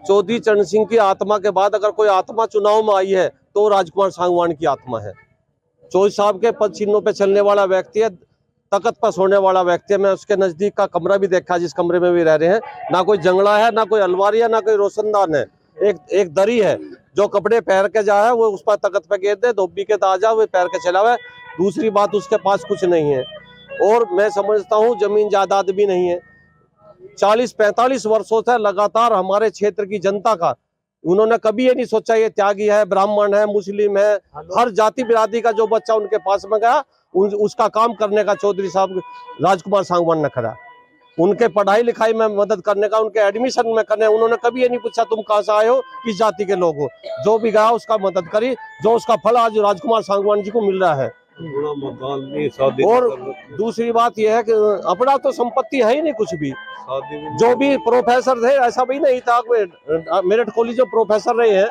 चौधरी चरण सिंह की आत्मा के बाद अगर कोई आत्मा चुनाव में आई है तो राजकुमार सांगवान की आत्मा है। चौधरी साहब के पद चिन्हों पे चलने वाला व्यक्ति है, तख्त पर सोने वाला व्यक्ति है। मैं उसके नजदीक का कमरा भी देखा, जिस कमरे में भी रह रहे हैं। ना कोई जंगला है, ना कोई अलमारी है, ना कोई रोशनदान है। एक दरी है, जो कपड़े पहन के जा है वो उस पर तख्त पे गिर दे, धोबी के ताजा वो पैर के चला हुआ। दूसरी बात, उसके पास कुछ नहीं है और मैं समझता हूँ जमीन जायदाद भी नहीं है। 40-45 वर्षों से लगातार हमारे क्षेत्र की जनता का उन्होंने कभी ये नहीं सोचा ये त्यागी है, ब्राह्मण है, मुस्लिम है, हर जाति बिरादरी का जो बच्चा उनके पास में गया उसका काम करने का चौधरी साहब राजकुमार सांगवान ने करा। उनके पढ़ाई लिखाई में मदद करने का, उनके एडमिशन में करने, उन्होंने कभी ये नहीं पूछा तुम कहाँ से आए हो, किस जाति के लोग हो। जो भी गया उसका मदद करी, जो उसका फल आज राजकुमार सांगवान जी को मिल रहा है। और दूसरी बात यह है कि अपना तो संपत्ति है ही नहीं कुछ भी। जो भी प्रोफेसर थे, ऐसा भी नहीं था, मेरठ कॉलेज जो प्रोफेसर रहे हैं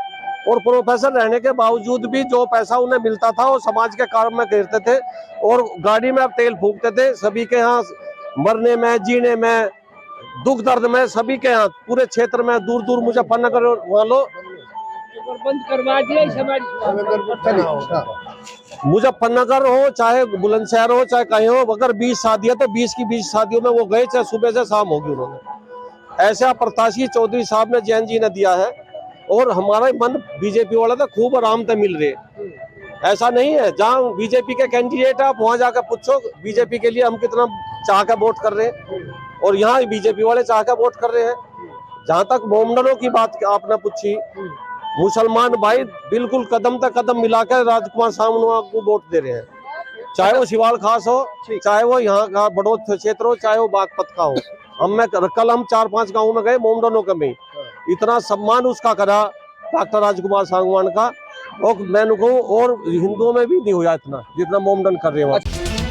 और प्रोफेसर रहने के बावजूद भी जो पैसा उन्हें मिलता था वो समाज के कार्य में करते थे और गाड़ी में तेल फूकते थे। सभी के यहाँ मरने में, जीने में, दुख दर्द में, सभी के यहाँ पूरे क्षेत्र में, दूर दूर मुजफ्फरनगर वालों बंद करवा दिया मुजफ्फरनगर हो चाहे बुलंदशहर हो चाहे कहीं हो, अगर 20 शादी है तो 20 की 20 शादियों में वो गए, चाहे सुबह से शाम होगी। उन्होंने ऐसा प्रत्याशी चौधरी साहब ने, जैन जी ने दिया है और हमारा मन बीजेपी वाला था खूब आराम से मिल रहे। ऐसा नहीं है, जहाँ बीजेपी के कैंडिडेट आप वहां जाकर पूछो बीजेपी के लिए हम कितना चाह कर वोट कर रहे हैं और यहाँ बीजेपी वाले चाह कर वोट कर रहे हैं। जहां तक मोमडनों की बात आपने पूछी, मुसलमान भाई बिल्कुल कदम तक कदम मिलाकर राजकुमार सांगवान को वोट दे रहे हैं, चाहे वो शिवाल खास हो, चाहे वो यहाँ का बड़ौद क्षेत्र हो, चाहे वो बागपत का हो। कल हम 4-5 गाँव में गए मोमडनों के में, इतना सम्मान उसका करा डॉक्टर राजकुमार सांगवान का, और मैं कहूँ और हिंदुओं में भी नहीं हुआ इतना जितना मोमडन कर रहे हैं।